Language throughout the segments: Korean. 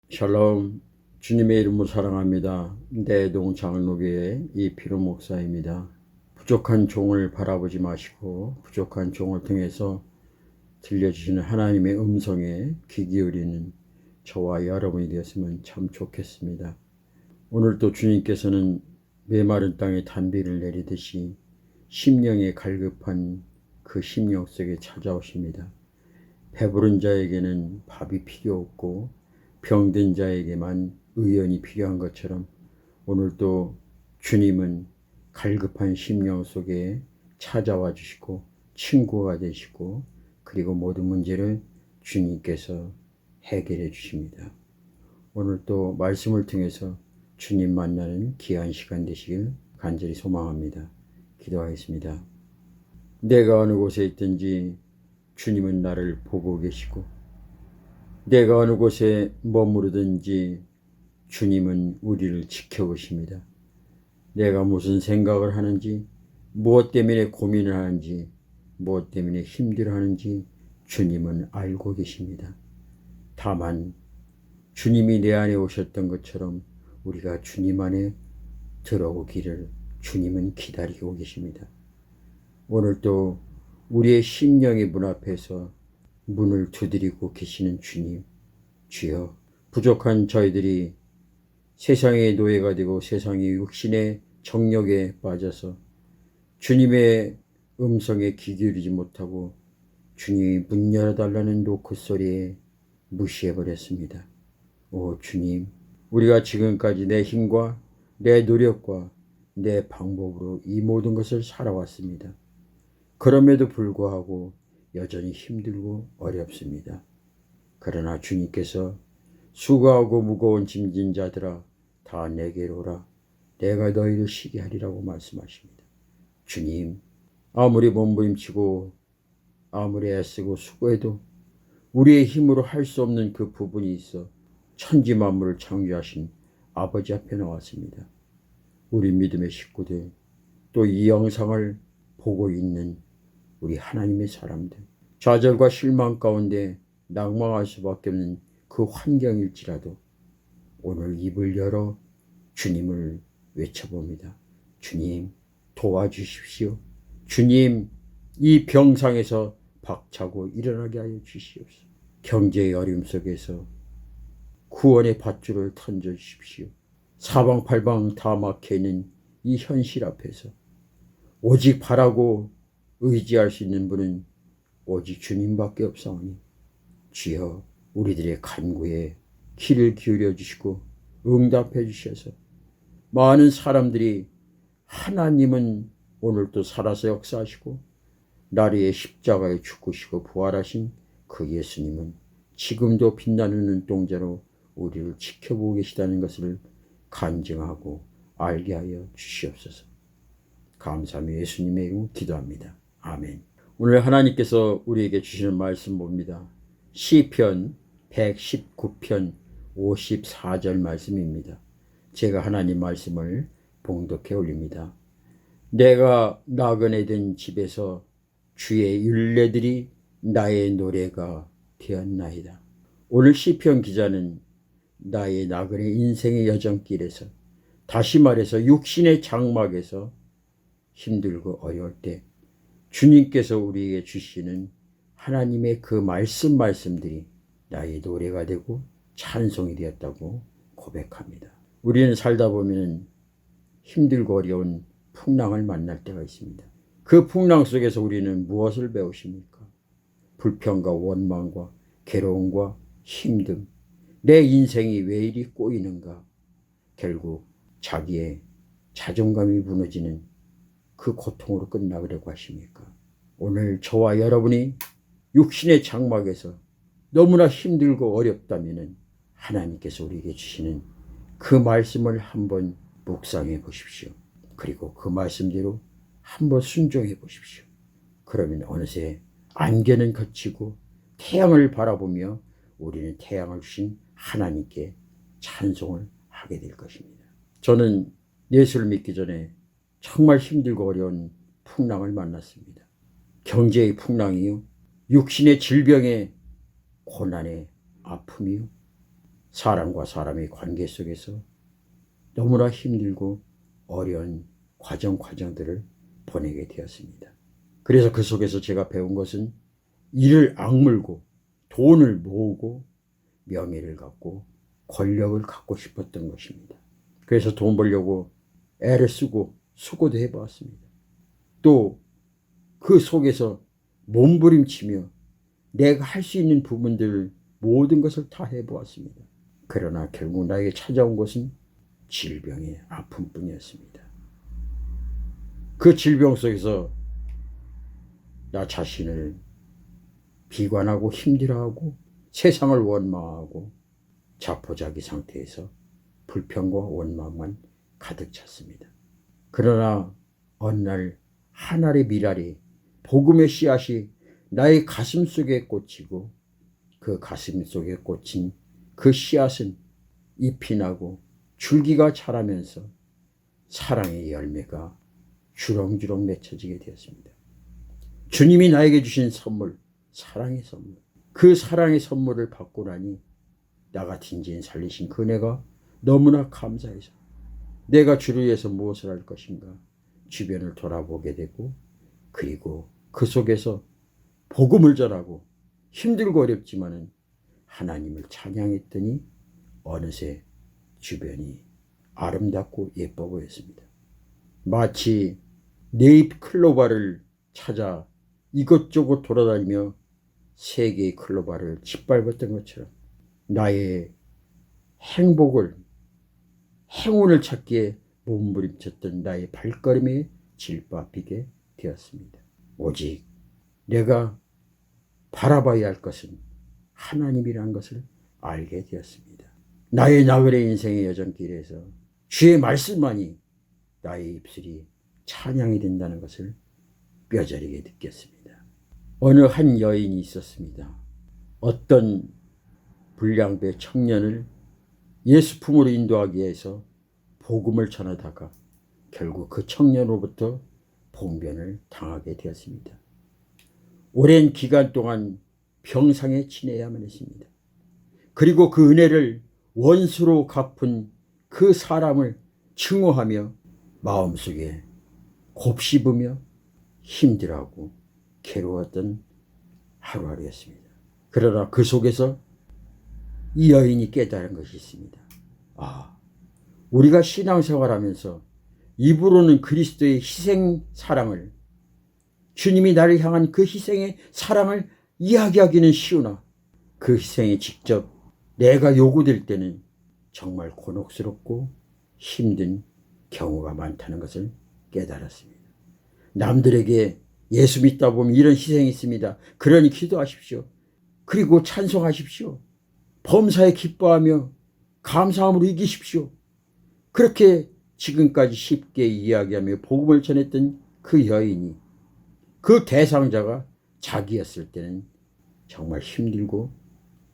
샬롬, 주님의 이름으로 사랑합니다. 내동 장로교의 이필호 목사입니다. 부족한 종을 바라보지 마시고 부족한 종을 통해서 들려주시는 하나님의 음성에 귀 기울이는 저와 여러분이 되었으면 참 좋겠습니다. 오늘도 주님께서는 메마른 땅에 단비를 내리듯이 심령에 갈급한 그 심령 속에 찾아오십니다. 배부른 자에게는 밥이 필요 없고 병든 자에게만 의연이 필요한 것처럼 오늘도 주님은 갈급한 심령 속에 찾아와 주시고 친구가 되시고 그리고 모든 문제를 주님께서 해결해 주십니다. 오늘도 말씀을 통해서 주님 만나는 귀한 시간 되시길 간절히 소망합니다. 기도하겠습니다. 내가 어느 곳에 있든지 주님은 나를 보고 계시고 내가 어느 곳에 머무르든지 주님은 우리를 지켜보십니다. 내가 무슨 생각을 하는지, 무엇 때문에 고민을 하는지, 무엇 때문에 힘들어하는지 주님은 알고 계십니다. 다만 주님이 내 안에 오셨던 것처럼 우리가 주님 안에 들어오기를 주님은 기다리고 계십니다. 오늘도 우리의 심령의 문 앞에서 문을 두드리고 계시는 주님, 주여, 부족한 저희들이 세상의 노예가 되고 세상의 육신의 정욕에 빠져서 주님의 음성에 귀 기울이지 못하고 주님이 문 열어달라는 노크 소리에 무시해버렸습니다. 오 주님, 우리가 지금까지 내 힘과 내 노력과 내 방법으로 이 모든 것을 살아왔습니다. 그럼에도 불구하고 여전히 힘들고 어렵습니다. 그러나 주님께서 수고하고 무거운 짐진 자들아 다 내게로 오라 내가 너희를 쉬게 하리라고 말씀하십니다. 주님, 아무리 몸부림치고 아무리 애쓰고 수고해도 우리의 힘으로 할 수 없는 그 부분이 있어 천지 만물을 창조하신 아버지 앞에 나왔습니다. 우리 믿음의 식구들, 또 이 영상을 보고 있는 우리 하나님의 사람들, 좌절과 실망 가운데 낭망할 수밖에 없는 그 환경일지라도 오늘 입을 열어 주님을 외쳐봅니다. 주님 도와주십시오. 주님 이 병상에서 박차고 일어나게 하여 주시옵소서. 경제의 어려움 속에서 구원의 밧줄을 던져주십시오. 사방팔방 다 막혀있는 이 현실 앞에서 오직 바라고 의지할 수 있는 분은 오직 주님밖에 없사오니 주여 우리들의 간구에 귀를 기울여 주시고 응답해 주셔서 많은 사람들이 하나님은 오늘도 살아서 역사하시고 나리의 십자가에 죽으시고 부활하신 그 예수님은 지금도 빛나는 눈동자로 우리를 지켜보고 계시다는 것을 간증하고 알게 하여 주시옵소서. 감사하며 예수님의 이름으로 기도합니다. 아멘. 오늘 하나님께서 우리에게 주시는 말씀 봅니다. 시편 119편 54절 말씀입니다. 제가 하나님 말씀을 봉독해 올립니다. 내가 나그네 된 집에서 주의 율례들이 나의 노래가 되었나이다. 오늘 시편 기자는 나의 나그네 인생의 여정길에서, 다시 말해서 육신의 장막에서 힘들고 어려울 때 주님께서 우리에게 주시는 하나님의 그 말씀들이 나의 노래가 되고 찬송이 되었다고 고백합니다. 우리는 살다 보면 힘들고 어려운 풍랑을 만날 때가 있습니다. 그 풍랑 속에서 우리는 무엇을 배우십니까? 불평과 원망과 괴로움과 힘듦, 내 인생이 왜 이리 꼬이는가? 결국 자기의 자존감이 무너지는 그 고통으로 끝나려고 하십니까? 오늘 저와 여러분이 육신의 장막에서 너무나 힘들고 어렵다면 하나님께서 우리에게 주시는 그 말씀을 한번 묵상해 보십시오. 그리고 그 말씀대로 한번 순종해 보십시오. 그러면 어느새 안개는 걷히고 태양을 바라보며 우리는 태양을 주신 하나님께 찬송을 하게 될 것입니다. 저는 예수를 믿기 전에 정말 힘들고 어려운 풍랑을 만났습니다. 경제의 풍랑이요, 육신의 질병의 고난의 아픔이요, 사람과 사람의 관계 속에서 너무나 힘들고 어려운 과정들을 보내게 되었습니다. 그래서 그 속에서 제가 배운 것은 이를 악물고 돈을 모으고 명예를 갖고 권력을 갖고 싶었던 것입니다. 그래서 돈 벌려고 애를 쓰고 수고도 해보았습니다. 또 그 속에서 몸부림치며 내가 할 수 있는 부분들 모든 것을 다 해보았습니다. 그러나 결국 나에게 찾아온 것은 질병의 아픔뿐이었습니다. 그 질병 속에서 나 자신을 비관하고 힘들어하고 세상을 원망하고 자포자기 상태에서 불평과 원망만 가득 찼습니다. 그러나 어느 날 하늘의 미랄이 복음의 씨앗이 나의 가슴 속에 꽂히고 그 가슴 속에 꽂힌 그 씨앗은 잎이 나고 줄기가 자라면서 사랑의 열매가 주렁주렁 맺혀지게 되었습니다. 주님이 나에게 주신 선물, 사랑의 선물. 그 사랑의 선물을 받고 나니 나 같은 죄인 살리신 그네가 너무나 감사해서 내가 주를 위해서 무엇을 할 것인가 주변을 돌아보게 되고 그리고 그 속에서 복음을 전하고 힘들고 어렵지만은 하나님을 찬양했더니 어느새 주변이 아름답고 예뻐 보였습니다. 마치 네잎 클로바를 찾아 이것저것 돌아다니며 세 개의 클로바를 짓밟았던 것처럼 나의 행운을 찾기에 몸부림쳤던 나의 발걸음에 질바비게 되었습니다. 오직 내가 바라봐야 할 것은 하나님이라는 것을 알게 되었습니다. 나의 나그네 인생의 여정길에서 주의 말씀만이 나의 입술이 찬양이 된다는 것을 뼈저리게 느꼈습니다. 어느 한 여인이 있었습니다. 어떤 불량배 청년을 예수 품으로 인도하기 위해서 복음을 전하다가 결국 그 청년으로부터 봉변을 당하게 되었습니다. 오랜 기간 동안 병상에 지내야만 했습니다. 그리고 그 은혜를 원수로 갚은 그 사람을 증오하며 마음속에 곱씹으며 힘들어하고 괴로웠던 하루하루였습니다. 그러나 그 속에서 이 여인이 깨달은 것이 있습니다. 우리가 신앙생활하면서 입으로는 그리스도의 희생 사랑을, 주님이 나를 향한 그 희생의 사랑을 이야기하기는 쉬우나 그 희생이 직접 내가 요구될 때는 정말 곤혹스럽고 힘든 경우가 많다는 것을 깨달았습니다. 남들에게 예수 믿다 보면 이런 희생이 있습니다. 그러니 기도하십시오. 그리고 찬송하십시오. 범사에 기뻐하며 감사함으로 이기십시오. 그렇게 지금까지 쉽게 이야기하며 복음을 전했던 그 여인이, 그 대상자가 자기였을 때는 정말 힘들고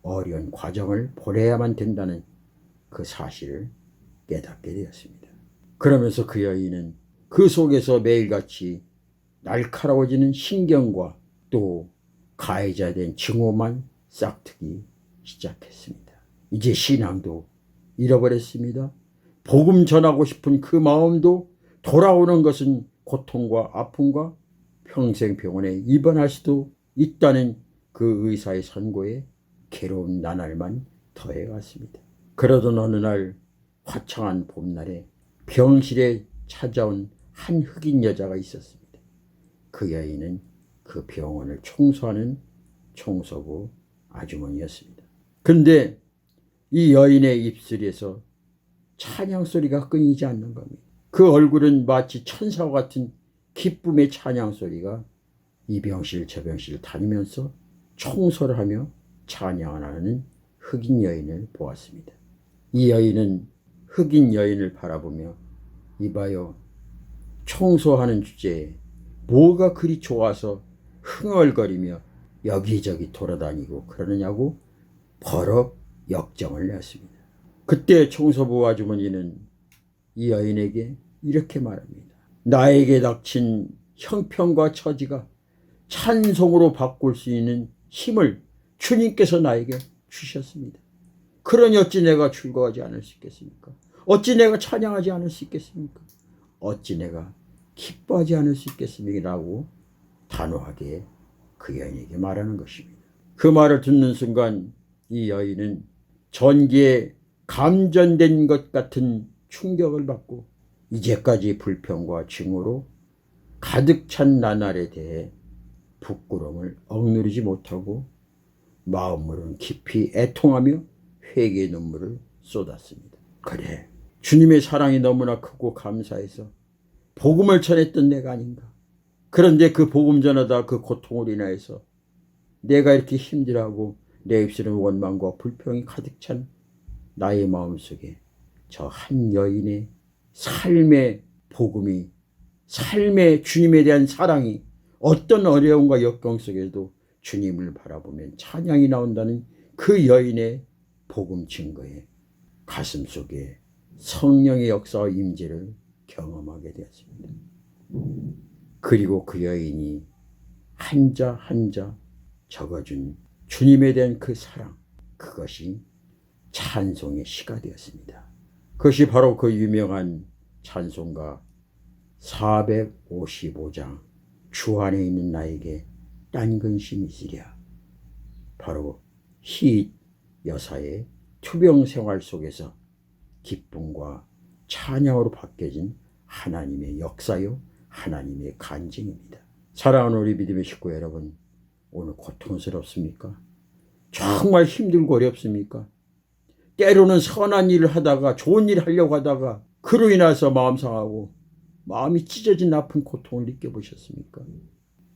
어려운 과정을 보내야만 된다는 그 사실을 깨닫게 되었습니다. 그러면서 그 여인은 그 속에서 매일같이 날카로워지는 신경과 또 가해자된 증오만 싹트기 시작했습니다. 이제 신앙도 잃어버렸습니다. 복음 전하고 싶은 그 마음도 돌아오는 것은 고통과 아픔과 평생 병원에 입원할 수도 있다는 그 의사의 선고에 괴로운 나날만 더해갔습니다. 그러던 어느 날 화창한 봄날에 병실에 찾아온 한 흑인 여자가 있었습니다. 그 여인은 그 병원을 청소하는 청소부 아주머니였습니다. 근데 이 여인의 입술에서 찬양 소리가 끊이지 않는 겁니다. 그 얼굴은 마치 천사와 같은 기쁨의 찬양 소리가 이 병실 저 병실 다니면서 청소를 하며 찬양을 하는 흑인 여인을 보았습니다. 이 여인은 흑인 여인을 바라보며 이봐요, 청소하는 주제에 뭐가 그리 좋아서 흥얼거리며 여기저기 돌아다니고 그러느냐고 버럭 역정을 냈습니다. 그때 청소부 아주머니는 이 여인에게 이렇게 말합니다. 나에게 닥친 형편과 처지가 찬송으로 바꿀 수 있는 힘을 주님께서 나에게 주셨습니다. 그러니 어찌 내가 즐거워하지 않을 수 있겠습니까? 어찌 내가 찬양하지 않을 수 있겠습니까? 어찌 내가 기뻐하지 않을 수 있겠습니까? 라고 단호하게 그 여인에게 말하는 것입니다. 그 말을 듣는 순간 이 여인은 전기에 감전된 것 같은 충격을 받고 이제까지 불평과 증오로 가득 찬 나날에 대해 부끄러움을 억누르지 못하고 마음으로는 깊이 애통하며 회개의 눈물을 쏟았습니다. 그래, 주님의 사랑이 너무나 크고 감사해서 복음을 전했던 내가 아닌가. 그런데 그 복음 전하다 그 고통으로 인하여서 내가 이렇게 힘들어하고 내 입술은 원망과 불평이 가득 찬 나의 마음속에 저 한 여인의 삶의 복음이, 삶의 주님에 대한 사랑이 어떤 어려움과 역경 속에도 주님을 바라보면 찬양이 나온다는 그 여인의 복음 증거에 가슴 속에 성령의 역사와 임재를 경험하게 되었습니다. 그리고 그 여인이 한 자 한 자 적어준 주님에 대한 그 사랑, 그것이 찬송의 시가 되었습니다. 그것이 바로 그 유명한 찬송가 455장 주 안에 있는 나에게 딴 근심이 있으랴. 바로 히읗 여사의 투병 생활 속에서 기쁨과 찬양으로 바뀌어진 하나님의 역사요, 하나님의 간증입니다. 사랑하는 우리 믿음의 식구 여러분, 오늘 고통스럽습니까? 정말 힘들고 어렵습니까? 때로는 선한 일을 하다가, 좋은 일을 하려고 하다가 그로 인해서 마음 상하고 마음이 찢어진 아픈 고통을 느껴보셨습니까?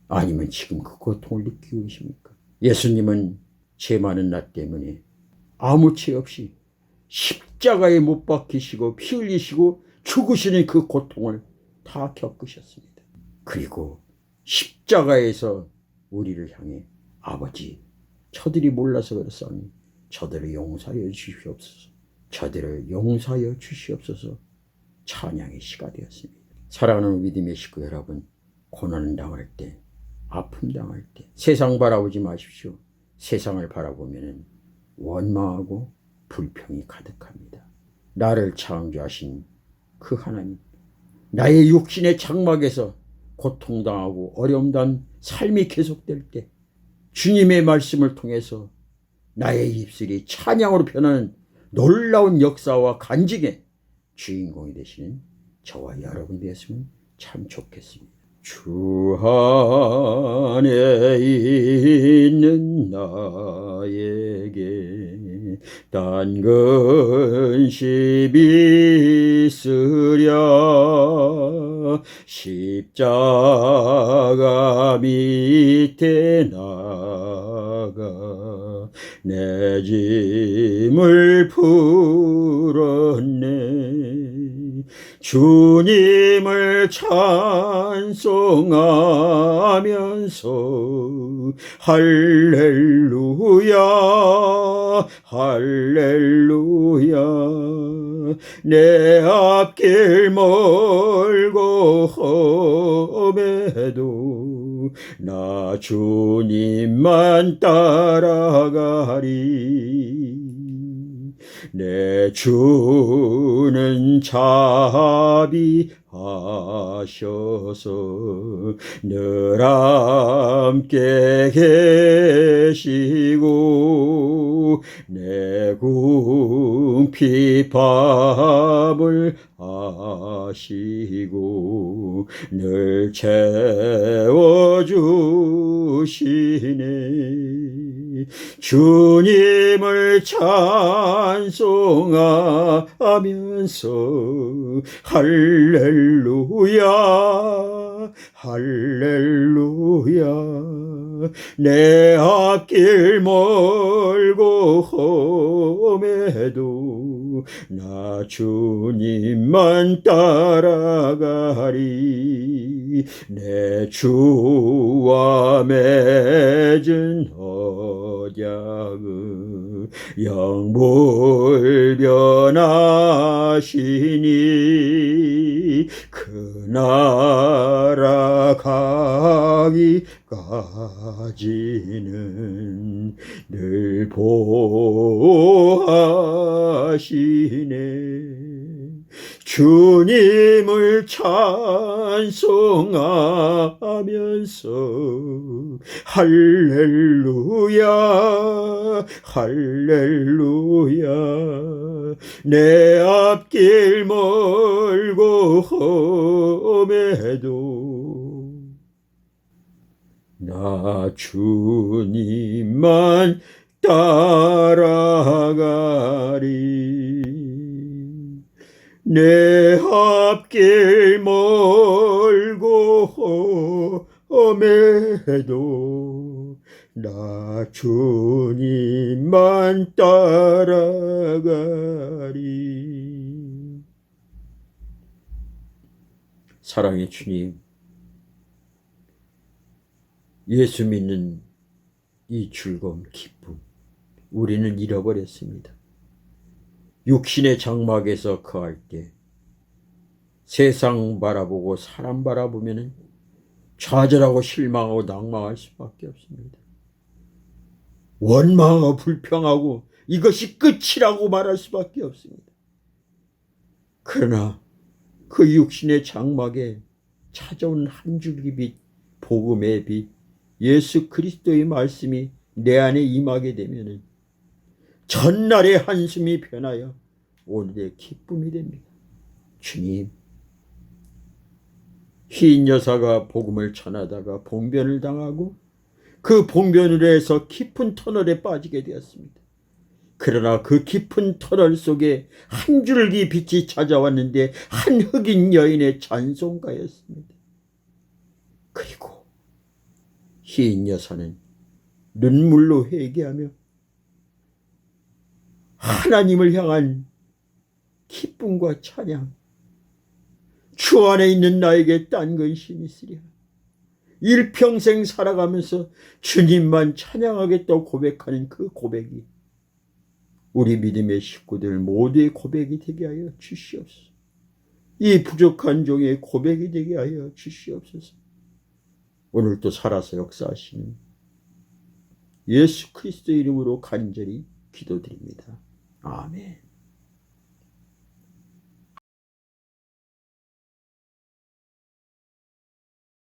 아니면 지금 그 고통을 느끼고 계십니까? 예수님은 죄 많은 나 때문에 아무 죄 없이 십자가에 못 박히시고 피 흘리시고 죽으시는 그 고통을 다 겪으셨습니다. 그리고 십자가에서 우리를 향해 아버지, 저들이 몰라서 그렇사오니 저들을 용서하여 주시옵소서, 저들을 용서하여 주시옵소서 찬양의 시가 되었습니다. 사랑하는 믿음의 식구 여러분, 고난을 당할 때, 아픔 당할 때 세상 바라보지 마십시오. 세상을 바라보면 원망하고 불평이 가득합니다. 나를 창조하신 그 하나님, 나의 육신의 장막에서 고통당하고 어려움단 삶이 계속될 때 주님의 말씀을 통해서 나의 입술이 찬양으로 변하는 놀라운 역사와 간증의 주인공이 되시는 저와 여러분이 되었으면 참 좋겠습니다. 주 안에 있는 나에게 딴 근심이 있으랴. 십자가 밑에 나가 내 짐을 풀었네. 주님을 찬송하면서 할렐루야 할렐루야. 내 앞길 멀고 험해도 나 주님만 따라가리. 내 주는 자비하셔서 늘 함께 계시고 내 궁핍함을 아시고 늘 채워주시네. 주님을 찬송하면서 할렐루야 할렐루야. 내 앞길 멀고 험해도 나 주님만 따라가리. 내 주와 맺은 언약은 영불변하시니 그 나라 가기까지는 늘 보 인도하시네. 주님을 찬송하면서 할렐루야 할렐루야 내 앞길 멀고 험해도 나 주님만 따라가리. 내 앞길 멀고 험해도 나 주님만 따라가리. 사랑의 주님, 예수 믿는 이 즐거움, 기쁨, 우리는 잃어버렸습니다. 육신의 장막에서 거할 때 세상 바라보고 사람 바라보면 좌절하고 실망하고 낭망할 수밖에 없습니다. 원망하고 불평하고 이것이 끝이라고 말할 수밖에 없습니다. 그러나 그 육신의 장막에 찾아온 한 줄기 빛, 복음의 빛, 예수 그리스도의 말씀이 내 안에 임하게 되면 전날의 한숨이 변하여 오늘의 기쁨이 됩니다. 주님, 흰 여사가 복음을 전하다가 봉변을 당하고 그 봉변으로 해서 깊은 터널에 빠지게 되었습니다. 그러나 그 깊은 터널 속에 한 줄기 빛이 찾아왔는데 한 흑인 여인의 찬송가였습니다. 그리고 흰 여사는 눈물로 회개하며 하나님을 향한 기쁨과 찬양, 주 안에 있는 나에게 딴 근심이 있으랴. 일평생 살아가면서 주님만 찬양하겠다고 고백하는 그 고백이 우리 믿음의 식구들 모두의 고백이 되게 하여 주시옵소서. 이 부족한 종의 고백이 되게 하여 주시옵소서. 오늘도 살아서 역사하시는 예수 그리스도 이름으로 간절히 기도드립니다. 아멘.